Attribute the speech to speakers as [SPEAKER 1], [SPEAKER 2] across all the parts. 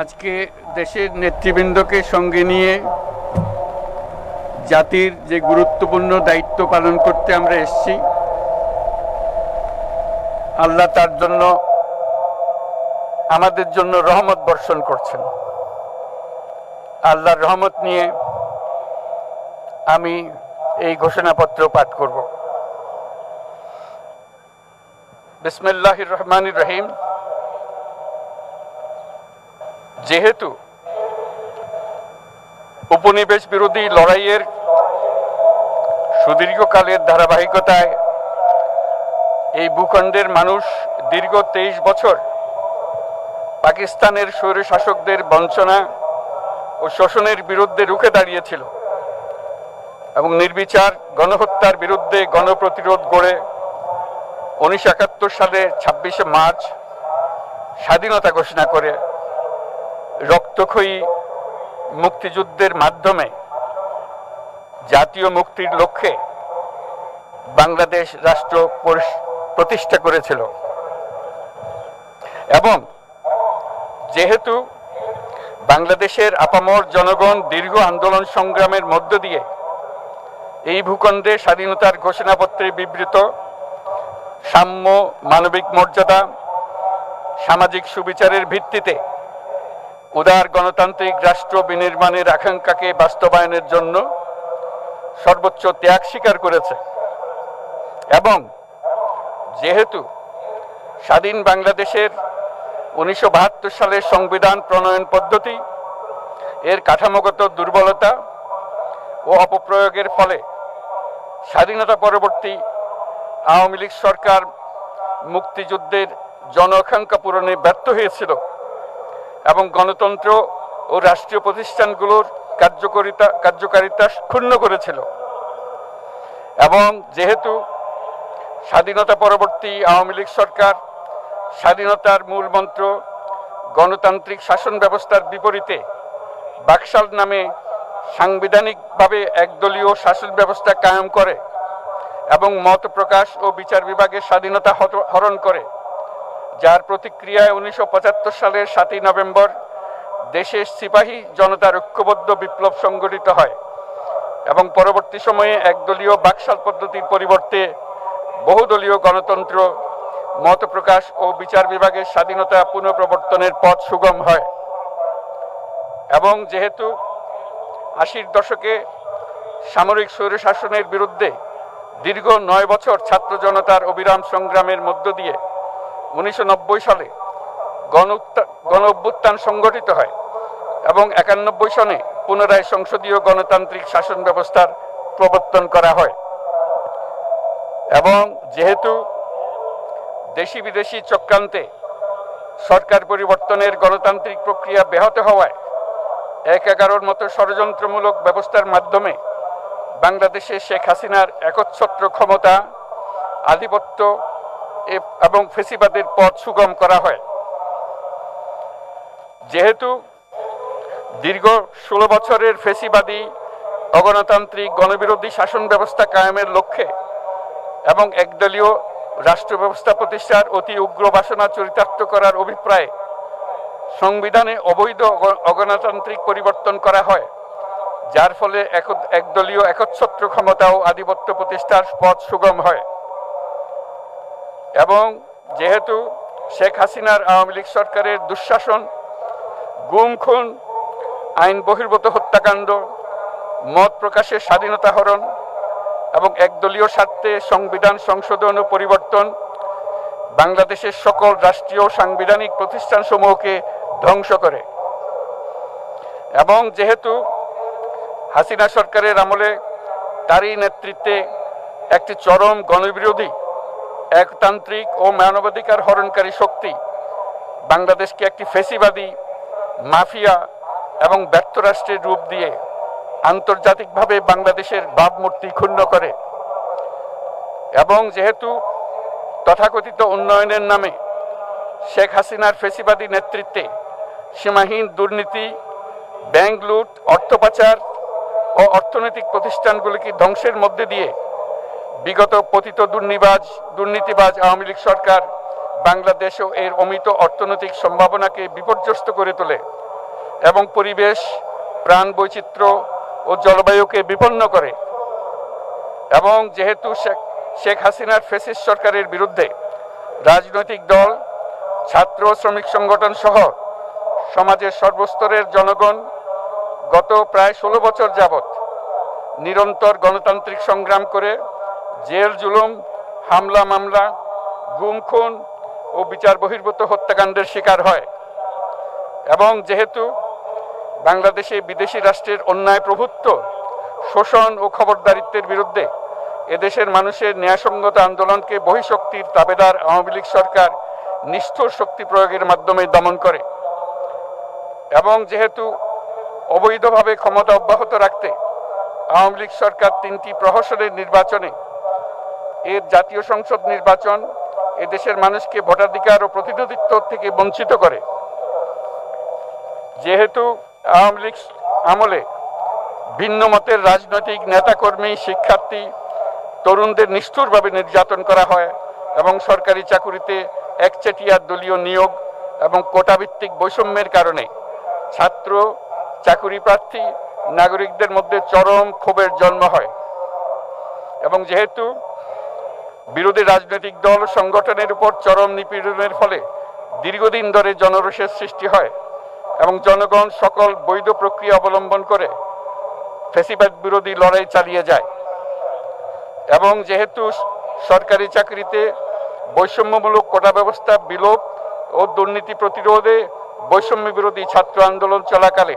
[SPEAKER 1] আজকে দেশের নেতৃবৃন্দকে সঙ্গে নিয়ে জাতির যে গুরুত্বপূর্ণ দায়িত্ব পালন করতে আমরা এসেছি, আল্লাহ তার জন্য আমাদের জন্য রহমত বর্ষণ করছেন। আল্লাহর রহমত নিয়ে আমি এই ঘোষণাপত্র পাঠ করব। বিসমিল্লাহির রহমানির রহিম। যেহেতু উপনিবেশ বিরোধী লড়াইয়ের সুদীর্ঘকালের ধারাবাহিকতায় এই ভূখণ্ডের মানুষ দীর্ঘ 23 বছর পাকিস্তানের স্বৈরশাসকদের বঞ্চনা ও শোষণের বিরুদ্ধে রুখে দাঁড়িয়েছিল এবং নির্বিচার গণহত্যার বিরুদ্ধে গণপ্রতিরোধ গড়ে 1971 সালে 26শে মার্চ স্বাধীনতা ঘোষণা করে রক্তক্ষয়ী মুক্তিযুদ্ধের মাধ্যমে জাতীয় মুক্তির লক্ষ্যে বাংলাদেশ রাষ্ট্র প্রতিষ্ঠা করেছিল। এবং যেহেতু বাংলাদেশের আপামর জনগণ দীর্ঘ আন্দোলন সংগ্রামের মধ্য দিয়ে এই ভূখণ্ডে স্বাধীনতার ঘোষণাপত্রে বিবৃত সাম্য, মানবিক মর্যাদা, সামাজিক সুবিচারের ভিত্তিতে উদার গণতান্ত্রিক রাষ্ট্র বিনির্মাণের আকাঙ্ক্ষাকে বাস্তবায়নের জন্য সর্বোচ্চ ত্যাগ স্বীকার করেছে, এবং যেহেতু স্বাধীন বাংলাদেশের 1972 সালের সংবিধান প্রণয়ন পদ্ধতি এর কাঠামোগত দুর্বলতা ও অপপ্রয়োগের ফলে স্বাধীনতা পরবর্তী আওয়ামী লীগ সরকার মুক্তিযুদ্ধের জন আকাঙ্ক্ষা পূরণে ব্যর্থ হয়েছিল এবং গণতন্ত্র ও রাষ্ট্রীয় প্রতিষ্ঠানগুলোর কার্যকারিতা ক্ষুণ্ণ করেছিল, এবং যেহেতু স্বাধীনতা পরবর্তী আওয়ামী লীগ সরকার স্বাধীনতার মূল মন্ত্র গণতান্ত্রিক শাসন ব্যবস্থার বিপরীতে বাকশাল নামে সাংবিধানিকভাবে একদলীয় শাসন ব্যবস্থা কায়েম করে এবং মত প্রকাশ ও বিচার বিভাগের স্বাধীনতা হরণ করে, যার প্রতিক্রিয়ায় 1975 সালের 7ই নভেম্বর দেশের সিপাহী জনতার ঐক্যবদ্ধ বিপ্লব সংগঠিত হয় এবং পরবর্তী সময়ে একদলীয় বাকশাল পদ্ধতির পরিবর্তে বহুদলীয় গণতন্ত্র, মত প্রকাশ ও বিচার বিভাগের স্বাধীনতা পুনঃপ্রবর্তনের পথ সুগম হয়। এবং যেহেতু 80-র দশকে সামরিক স্বৈরশাসনের বিরুদ্ধে দীর্ঘ 9 বছর ছাত্র জনতার অবিরাম সংগ্রামের মধ্য দিয়ে 1990 সালে গণ অভ্যুত্থান সংগঠিত হয় এবং 91 সনে পুনরায় সংসদীয় গণতান্ত্রিক শাসন ব্যবস্থার প্রবর্তন করা হয়, এবং যেহেতু দেশি বিদেশি চক্রান্তে সরকার পরিবর্তনের গণতান্ত্রিক প্রক্রিয়া ব্যাহত হওয়ায় 1/11-র মতো ষড়যন্ত্রমূলক ব্যবস্থার মাধ্যমে বাংলাদেশে শেখ হাসিনার একচ্ছত্র ক্ষমতা, আধিপত্য এবং ফেসিবাদের পথ সুগম করা হয়। যেহেতু দীর্ঘ 16 বছরের ফেসিবাদী অগণতান্ত্রিক গণবিরোধী শাসন ব্যবস্থা কায়েমের লক্ষ্যে এবং একদলীয় রাষ্ট্র ব্যবস্থা প্রতিষ্ঠার অতি উগ্র বাসনা চরিতার্থ করার অভিপ্রায়ে সংবিধানে অবৈধ অগণতান্ত্রিক পরিবর্তন করা হয়, যার ফলে একদলীয় একচ্ছত্র ক্ষমতা ও আধিপত্য প্রতিষ্ঠার পথ সুগম হয়। এবং যেহেতু শেখ হাসিনার আওয়ামী লীগ সরকারের দুঃশাসন, গুম খুন, আইন বহির্ভূত হত্যাকাণ্ড, মত প্রকাশের স্বাধীনতা হরণ এবং একদলীয় স্বার্থে সংবিধান সংশোধন ও পরিবর্তন বাংলাদেশের সকল রাষ্ট্রীয় সাংবিধানিক প্রতিষ্ঠানসমূহকে ধ্বংস করে, এবং যেহেতু হাসিনা সরকারের আমলে তারই নেতৃত্বে একটি চরম গণবিরোধী, একতান্ত্রিক ও মানবাধিকার হরণকারী শক্তি বাংলাদেশকে একটি ফেসিবাদী, মাফিয়া এবং ব্যর্থ রাষ্ট্রের রূপ দিয়ে আন্তর্জাতিকভাবে বাংলাদেশের ভাবমূর্তি ক্ষুণ্ণ করে, এবং যেহেতু তথাকথিত উন্নয়নের নামে শেখ হাসিনার ফেসিবাদী নেতৃত্বে সীমাহীন দুর্নীতি, ব্যাংক লুট, অর্থ পাচার ও অর্থনৈতিক প্রতিষ্ঠানগুলিকে ধ্বংসের মধ্যে দিয়ে বিগত পতিত দুর্নীতিবাজ আওয়ামী লীগ সরকার বাংলাদেশ ও এর অমিত অর্থনৈতিক সম্ভাবনাকে বিপর্যস্ত করে তোলে এবং পরিবেশ, প্রাণ বৈচিত্র্য ও জলবায়ুকে বিপন্ন করে। এবং যেহেতু শেখ হাসিনার ফ্যাসিস্ট সরকারের বিরুদ্ধে রাজনৈতিক দল, ছাত্র শ্রমিক সংগঠন সহ সমাজের সর্বস্তরের জনগণ গত প্রায় 16 বছর যাবৎ নিরন্তর গণতান্ত্রিক সংগ্রাম করে জেল জুলুম, হামলা মামলা, গুম খুন ও বিচার বহির্ভূত হত্যাকাণ্ডের শিকার হয়। এবং যেহেতু বাংলাদেশে বিদেশি রাষ্ট্রের অন্যায় প্রভুত্ব, শোষণ ও খবরদারিত্বের বিরুদ্ধে এদেশের মানুষের ন্যায়সঙ্গত আন্দোলনকে বহিঃশক্তির তাবেদার আওয়ামী লীগ সরকার নিষ্ঠুর শক্তি প্রয়োগের মাধ্যমে দমন করে। এবং যেহেতু অবৈধভাবে ক্ষমতা অব্যাহত রাখতে আওয়ামী লীগ সরকার 3টি প্রহসনের নির্বাচনে এর জাতীয় সংসদ নির্বাচন এদেশের মানুষকে ভোটাধিকার ও প্রতিনিধিত্ব থেকে বঞ্চিত করে। যেহেতু আওয়ামী লীগ আমলে ভিন্ন মতের রাজনৈতিক নেতাকর্মী, শিক্ষার্থী, তরুণদের নিষ্ঠুরভাবে নির্যাতন করা হয় এবং সরকারি চাকুরিতে একচেটিয়া দলীয় নিয়োগ এবং কোটাভিত্তিক বৈষম্যের কারণে ছাত্র, চাকুরি প্রার্থী, নাগরিকদের মধ্যে চরম ক্ষোভের জন্ম হয়। এবং যেহেতু বিরোধী রাজনৈতিক দল সংগঠনের উপর চরম নিপীড়নের ফলে দীর্ঘদিন ধরে জনরোষের সৃষ্টি হয় এবং জনগণ সকল বৈধ প্রক্রিয়া অবলম্বন করে ফ্যাসিবাদ বিরোধী লড়াই চালিয়ে যায়। এবং যেহেতু সরকারি চাকরিতে বৈষম্যমূলক কোটা ব্যবস্থা বিলোপ ও দুর্নীতি প্রতিরোধে বৈষম্য বিরোধী ছাত্র আন্দোলন চলাকালে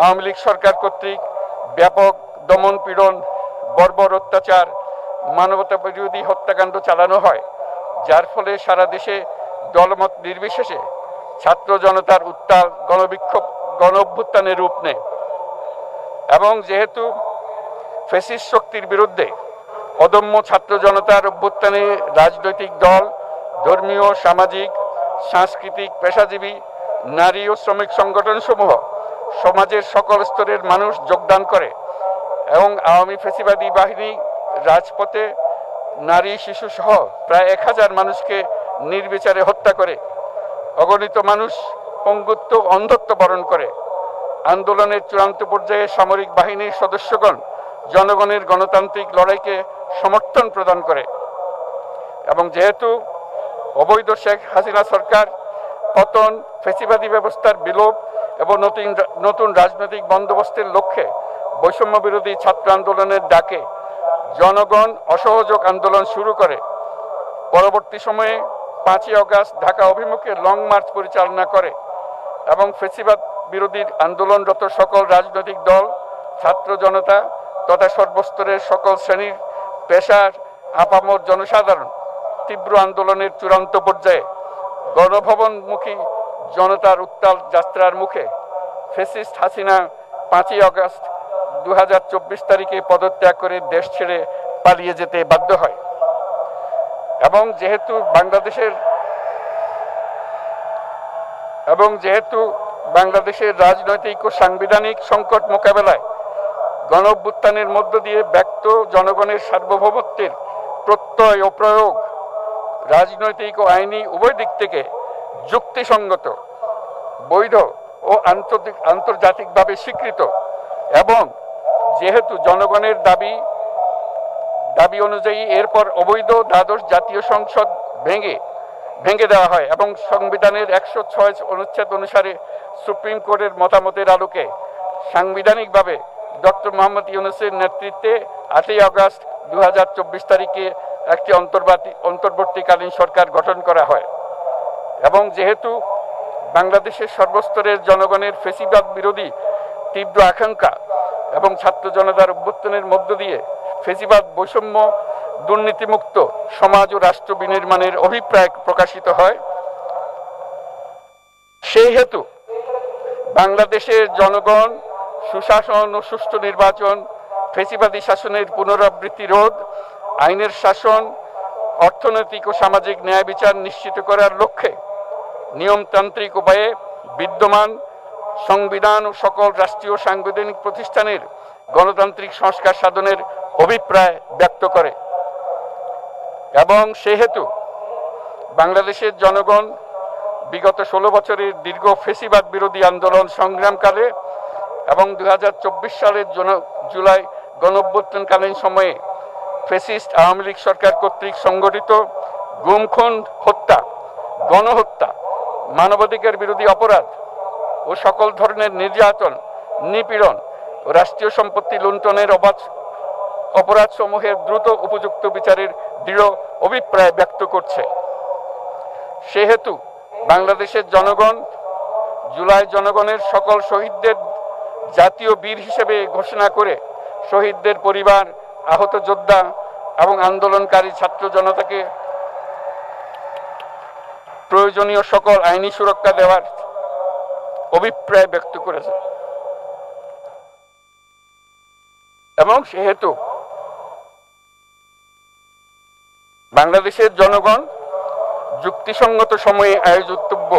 [SPEAKER 1] আওয়ামী লীগ সরকার কর্তৃক ব্যাপক দমন পীড়ন, বর্বর অত্যাচার, মানবতা বিরোধী হত্যাকাণ্ড চালানো হয়, যার ফলে সারা দেশে দলমত নির্বিশেষে ছাত্র জনতার উত্তাল গণবিক্ষোভ, গণ অভ্যুত্থানের রূপ নেয়। এবং যেহেতু ফ্যাসিস্ট শক্তির বিরুদ্ধে অদম্য ছাত্র জনতার অভ্যুত্থানে রাজনৈতিক দল, ধর্মীয়, সামাজিক, সাংস্কৃতিক, পেশাজীবী, নারী ও শ্রমিক সংগঠন সমূহ সমাজের সকল স্তরের মানুষ যোগদান করে এবং আওয়ামী ফ্যাসিবাদী বাহিনী রাজপথে নারী, শিশু সহ প্রায় 1000 মানুষকে নির্বিচারে হত্যা করে, অগণিত মানুষ পঙ্গুত্ব, অন্ধত্ব বরণ করে। আন্দোলনের চূড়ান্ত পর্যায়ে সামরিক বাহিনীর সদস্যগণ জনগণের গণতান্ত্রিক লড়াইকে সমর্থন প্রদান করে। এবং যেহেতু অবৈধ শেখ হাসিনা সরকার পতন, ফ্যাসিবাদী ব্যবস্থার বিলোপ এবং নতুন রাজনৈতিক বন্দোবস্তের লক্ষ্যে বৈষম্য বিরোধী ছাত্র আন্দোলনের ডাকে জনগণ অসহযোগ আন্দোলন শুরু করে, পরবর্তী সময়ে 5ই আগস্ট ঢাকা অভিমুখে লং মার্চ পরিচালনা করে এবং ফ্যাসিবাদ বিরোধী আন্দোলনরত সকল রাজনৈতিক দল, ছাত্র জনতা তথা সর্বস্তরের সকল শ্রেণীর, পেশার, আপামর জনসাধারণ তীব্র আন্দোলনের চূড়ান্ত পর্যায়ে গণভবনমুখী জনতার উত্তাল যাত্রার মুখে ফ্যাসিস্ট হাসিনা 5ই আগস্ট 2024 তারিখে পদত্যাগ করে দেশ ছেড়ে পালিয়ে যেতে বাধ্য হয়। এবং যেহেতু বাংলাদেশের রাজনৈতিক ও সাংবিধানিক সংকট মোকাবেলায় গণ অভ্যুত্থানের মধ্য দিয়ে ব্যক্ত জনগণের সার্বভৌমত্বের প্রত্যয় ও প্রয়োগ রাজনৈতিক ও আইনি উভয় দিক থেকে যুক্তিসঙ্গত, বৈধ ও আন্তর্জাতিকভাবে স্বীকৃত এবং যেহেতু জনগণের দাবি অনুযায়ী এরপর অবৈধ দ্বাদশ জাতীয় সংসদ ভেঙে দেওয়া হয় এবং সংবিধানের 106 অনুচ্ছেদ অনুসারে সুপ্রিম কোর্টের মতামতের আলোকে সাংবিধানিকভাবে ডক্টর মোহাম্মদ ইউনূসের নেতৃত্বে 8ই আগস্ট 2024 তারিখে একটি অন্তর্বর্তীকালীন সরকার গঠন করা হয়। এবং যেহেতু বাংলাদেশের সর্বস্তরের জনগণের ফ্যাসিবাদ বিরোধী তীব্র আকাঙ্ক্ষা এবং ছাত্র জনতার অভ্যুত্থানের মধ্য দিয়ে ফ্যাসিবাদ, বৈষম্য, দুর্নীতিমুক্ত সমাজ ও রাষ্ট্র বিনির্মাণের অভিপ্রায় প্রকাশিত হয়, সেই হেতু বাংলাদেশের জনগণ সুশাসন ও সুষ্ঠু নির্বাচন, ফ্যাসিবাদী শাসনের পুনরাবৃত্তি রোধ, আইনের শাসন, অর্থনৈতিক ও সামাজিক ন্যায় বিচার নিশ্চিত করার লক্ষ্যে নিয়মতান্ত্রিক উপায়ে বিদ্যমান সংবিধান ও সকল রাষ্ট্রীয় সাংবিধানিক প্রতিষ্ঠানের গণতান্ত্রিক সংস্কার সাধনের অভিপ্রায় ব্যক্ত করে। এবং সেহেতু বাংলাদেশের জনগণ বিগত 16 বছরের দীর্ঘ ফেসিবাদ বিরোধী আন্দোলন সংগ্রামকালে এবং 2024 সালের জুলাই গণঅভ্যুত্থানকালীন সময়ে ফ্যাসিস্ট আওয়ামী লীগ সরকার কর্তৃক সংগঠিত গুম খুন, হত্যা, গণহত্যা, মানবাধিকার বিরোধী অপরাধ ও সকল ধরনের নির্যাতন, নিপীড়ন ও রাষ্ট্রীয় সম্পত্তি লুণ্ঠনের অপরাধ সমূহের দ্রুত উপযুক্ত বিচারের দৃঢ় অভিপ্রায় ব্যক্ত করছে। সেহেতু বাংলাদেশের জনগণ জুলাই জনগণের সকল শহীদদের জাতীয় বীর হিসেবে ঘোষণা করে শহীদদের পরিবার, আহত যোদ্ধা এবং আন্দোলনকারী ছাত্র জনতাকে প্রয়োজনীয় সকল আইনি সুরক্ষা দেওয়ার অভিপ্রায় ব্যক্ত করেছে। এবং সেহেতু বাংলাদেশের জনগণ যুক্তিসঙ্গত সময়ে আয়োজিতব্য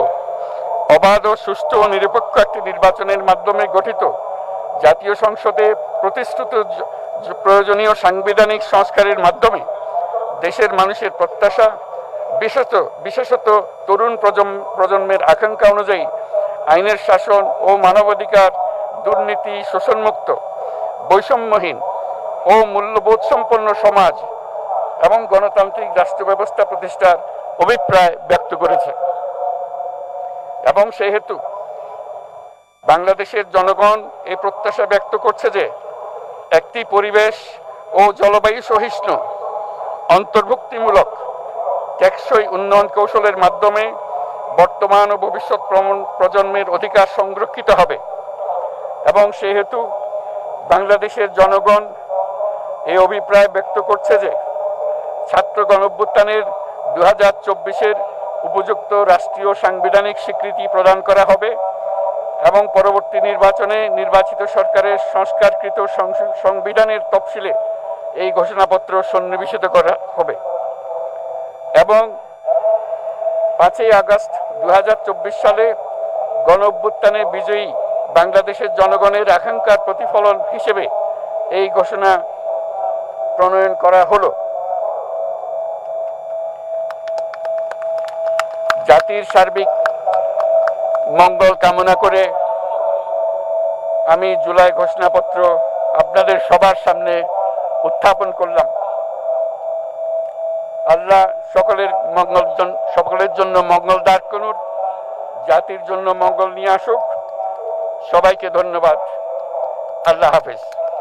[SPEAKER 1] অবাধ ও সুষ্ঠু ও নিরপেক্ষ একটি নির্বাচনের মাধ্যমে গঠিত জাতীয় সংসদে প্রতিশ্রুত প্রয়োজনীয় সাংবিধানিক সংস্কারের মাধ্যমে দেশের মানুষের প্রত্যাশা, বিশেষত তরুণ প্রজন্মের আকাঙ্ক্ষা অনুযায়ী আইনের শাসন ও মানবাধিকার, দুর্নীতি, শোষণমুক্ত, বৈষম্যহীন ও মূল্যবোধ সম্পন্ন সমাজ এবং গণতান্ত্রিক রাষ্ট্র ব্যবস্থা প্রতিষ্ঠার অভিপ্রায় ব্যক্ত করেছে। এবং সেহেতু বাংলাদেশের জনগণ এই প্রত্যাশা ব্যক্ত করছে যে একটি পরিবেশ ও জলবায়ু সহিষ্ণু, অন্তর্ভুক্তিমূলক, টেকসই উন্নয়ন কৌশলের মাধ্যমে বর্তমান ও ভবিষ্যৎ প্রজন্মের অধিকার সংরক্ষিত হবে। এবং সেহেতু বাংলাদেশের জনগণ এই অভিপ্রায় ব্যক্ত করছে যে ছাত্র গণঅভ্যুত্থানের 2024-এর উপযুক্ত রাষ্ট্রীয় সাংবিধানিক স্বীকৃতি প্রদান করা হবে এবং পরবর্তী নির্বাচনে নির্বাচিত সরকারের সংস্কারকৃত সংবিধানের তফসিলে এই ঘোষণাপত্র সন্নিবেশিত করা হবে। এবং 5ই আগস্ট 2024 সালে গণঅভ্যুত্থানে বিজয়ী বাংলাদেশের জনগণের আকাঙ্ক্ষার প্রতিফলন হিসেবে এই ঘোষণা প্রণয়ন করা হলো। জাতির সার্বিক মঙ্গল কামনা করে আমি জুলাই ঘোষণাপত্র আপনাদের সবার সামনে উত্থাপন করলাম। আল্লাহ সকলের জন্য মঙ্গল দান করুন, জাতির জন্য মঙ্গল নিয়ে আসুক। সবাইকে ধন্যবাদ। আল্লাহ হাফেজ।